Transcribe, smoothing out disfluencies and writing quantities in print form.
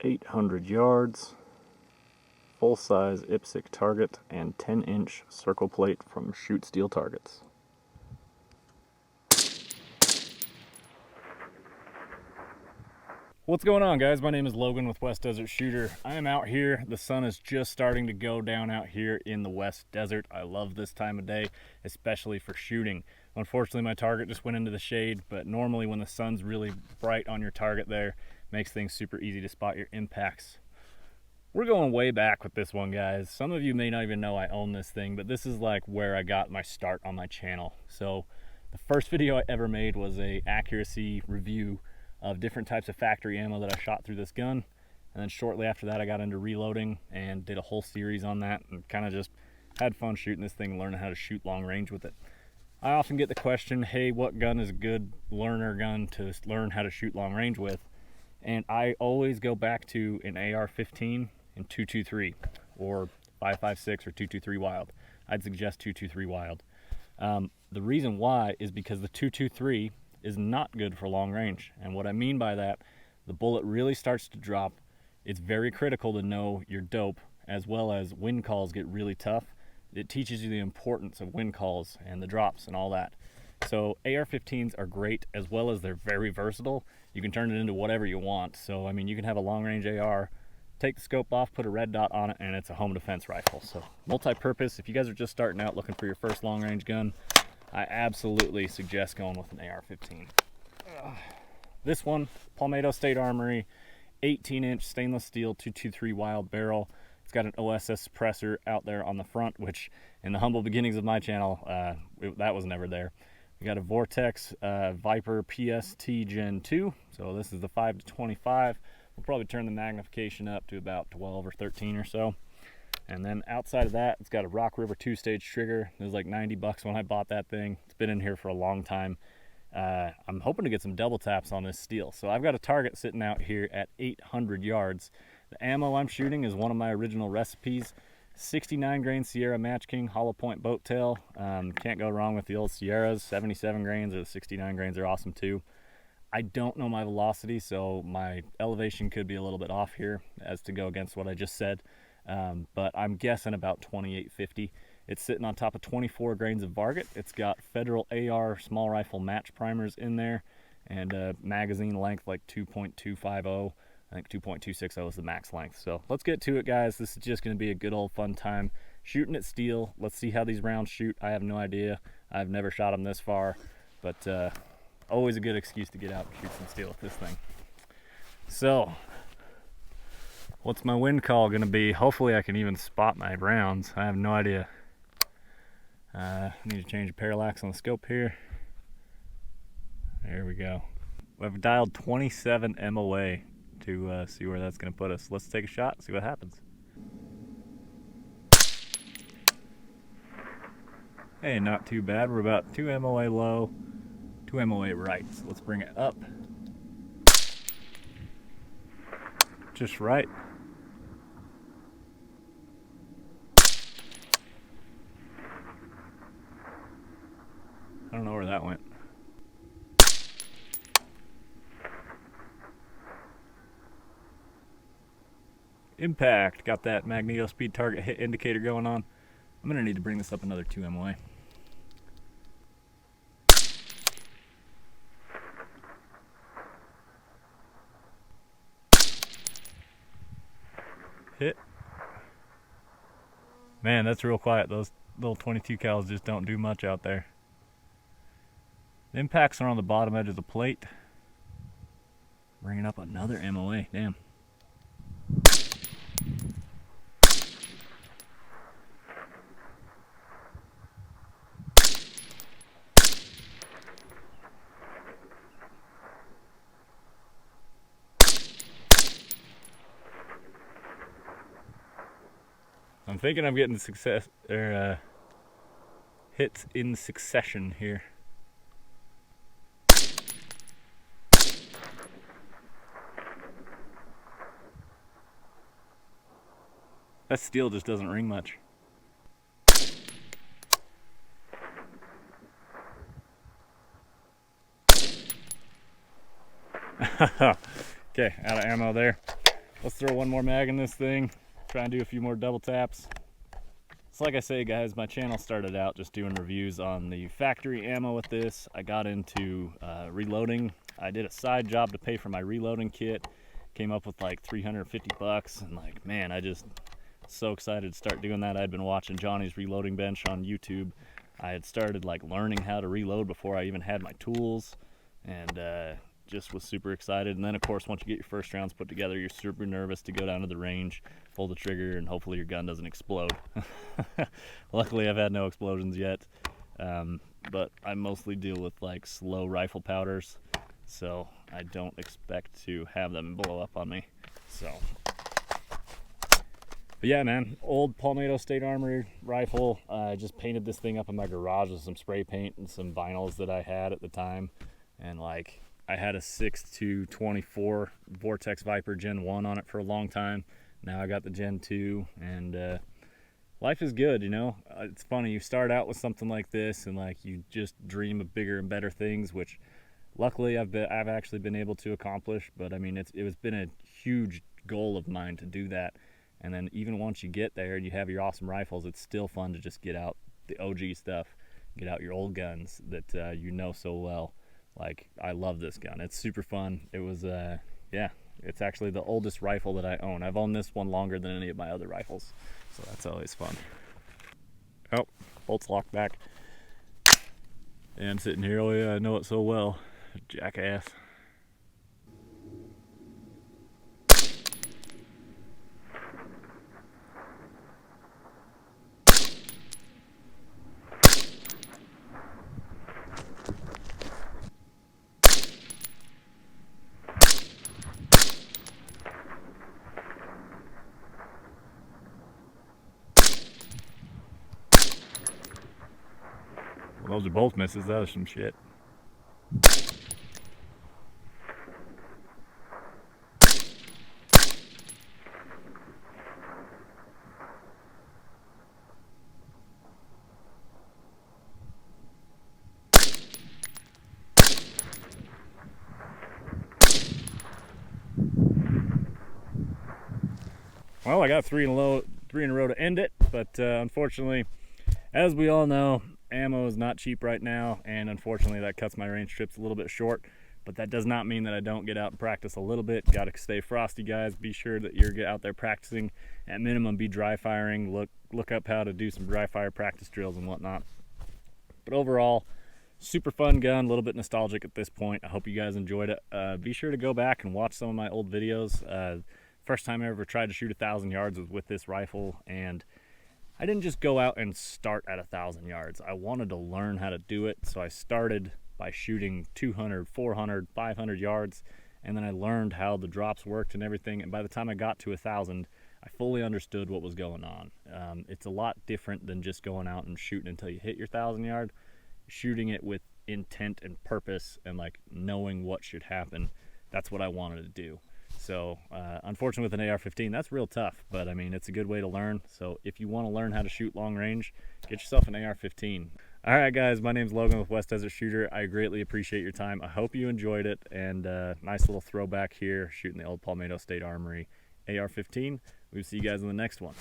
800 yards, full-size IPSC target, and 10-inch circle plate from Shoot Steel Targets. What's going on, guys? My name is Logan with West Desert Shooter. I am out here. The sun is just starting to go down out here in the West Desert. I love this time of day, especially for shooting. Unfortunately, my target just went into the shade, but normally when the sun's really bright on your target there, makes things super easy to spot your impacts. We're going way back with this one, guys. Some of you may not even know I own this thing, but this is like where I got my start on my channel. So the first video I ever made was a accuracy review of different types of factory ammo that I shot through this gun. And then shortly after that, I got into reloading and did a whole series on that and kind of just had fun shooting this thing and learning how to shoot long range with it. I often get the question, hey, what gun is a good learner gun to learn how to shoot long range with? And I always go back to an AR-15 and 223 or 5.56 or 223 Wild. I'd suggest 223 Wild. The reason why is because the 223 is not good for long range. And what I mean by that, the bullet really starts to drop. It's very critical to know your dope, as well as wind calls get really tough. It teaches you the importance of wind calls and the drops and all that. So AR-15s are great, as well as they're very versatile. You can turn it into whatever you want. So I mean, you can have a long range AR, take the scope off, put a red dot on it, and it's a home defense rifle. So multi-purpose. If you guys are just starting out looking for your first long range gun, I absolutely suggest going with an AR-15. This one, Palmetto State Armory, 18-inch stainless steel 223 Wild barrel. It's got an OSS suppressor out there on the front, which in the humble beginnings of my channel, that was never there. We got a Vortex Viper PST Gen 2, so this is the 5-25. We'll probably turn the magnification up to about 12 or 13 or so. And then outside of that, it's got a Rock River 2-stage trigger. It was like 90 bucks when I bought that thing. It's been in here for a long time. I'm hoping to get some double taps on this steel. So I've got a target sitting out here at 800 yards. The ammo I'm shooting is one of my original recipes. 69 grain Sierra Match King hollow point boat tail. Can't go wrong with the old Sierras. 77 grains or the 69 grains are awesome too. I don't know my velocity, so my elevation could be a little bit off here as to go against what I just said. But I'm guessing about 2850. It's sitting on top of 24 grains of Varget. It's got Federal AR small rifle match primers in there, and magazine length like 2.250. I think 2.260 is the max length. So let's get to it, guys. This is just going to be a good old fun time shooting at steel. Let's see how these rounds shoot. I have no idea. I've never shot them this far, but always a good excuse to get out and shoot some steel with this thing. So what's my wind call going to be? Hopefully I can even spot my rounds. I have no idea. I need to change the parallax on the scope here. There we go. I've dialed 27 MOA to see where that's going to put us. Let's take a shot and see what happens. Hey, not too bad. We're about 2 MOA low, 2 MOA right. So let's bring it up. Just right. I don't know where that went. Impact. Got that magneto speed target hit indicator going on. I'm gonna need to bring this up another 2 MOA. Hit. Man, that's real quiet. Those little 22 cals just don't do much out there. The impacts are on the bottom edge of the plate. Bringing up another MOA. Damn. I'm thinking I'm getting success or hits in succession here. That steel just doesn't ring much. Okay, out of ammo there. Let's throw one more mag in this thing, try and do a few more double taps. So like I say, guys, my channel started out just doing reviews on the factory ammo with this. I got into reloading. I did a side job to pay for my reloading kit. Came up with like 350 bucks, and like, man, I just so excited to start doing that. I'd been watching Johnny's reloading bench on YouTube. I had started like learning how to reload before I even had my tools, and just was super excited. And then of course, once you get your first rounds put together, you're super nervous to go down to the range, pull the trigger, and hopefully your gun doesn't explode. Luckily I've had no explosions yet, but I mostly deal with like slow rifle powders, so I don't expect to have them blow up on me. So, but yeah, man, old Palmetto State Armory rifle. I just painted this thing up in my garage with some spray paint and some vinyls that I had at the time, and like, I had a 6.224 Vortex Viper Gen 1 on it for a long time. Now I got the Gen 2, and life is good, you know. It's funny, you start out with something like this and like you just dream of bigger and better things, which luckily I've actually been able to accomplish. But I mean, it's been a huge goal of mine to do that. And then even once you get there and you have your awesome rifles, it's still fun to just get out the OG stuff, get out your old guns that you know so well. Like, I love this gun. It's super fun. It was, yeah, it's actually the oldest rifle that I own. I've owned this one longer than any of my other rifles, so that's always fun. Oh, bolt's locked back. And sitting here, oh yeah, I know it so well. Jackass. Well, those are both misses. That was some shit. Well, I got three in a row to end it, but unfortunately, as we all know, ammo is not cheap right now, and unfortunately that cuts my range trips a little bit short. But that does not mean that I don't get out and practice a little bit. Got to stay frosty, guys. Be sure that you're out there practicing. At minimum, be dry firing. Look up how to do some dry fire practice drills and whatnot. But overall, super fun gun, a little bit nostalgic at this point. I hope you guys enjoyed it. Be sure to go back and watch some of my old videos. First time I ever tried to shoot 1,000 yards was with this rifle, and I didn't just go out and start at 1,000 yards. I wanted to learn how to do it, so I started by shooting 200, 400, 500 yards, and then I learned how the drops worked and everything, and by the time I got to 1,000, I fully understood what was going on. It's a lot different than just going out and shooting until you hit your 1,000 yard. Shooting it with intent and purpose and like knowing what should happen, that's what I wanted to do. So unfortunately with an AR-15, that's real tough, but I mean, it's a good way to learn. So if you want to learn how to shoot long range, get yourself an AR-15. All right, guys, my name's Logan with West Desert Shooter. I greatly appreciate your time. I hope you enjoyed it, and nice little throwback here, shooting the old Palmetto State Armory AR-15. We'll see you guys in the next one.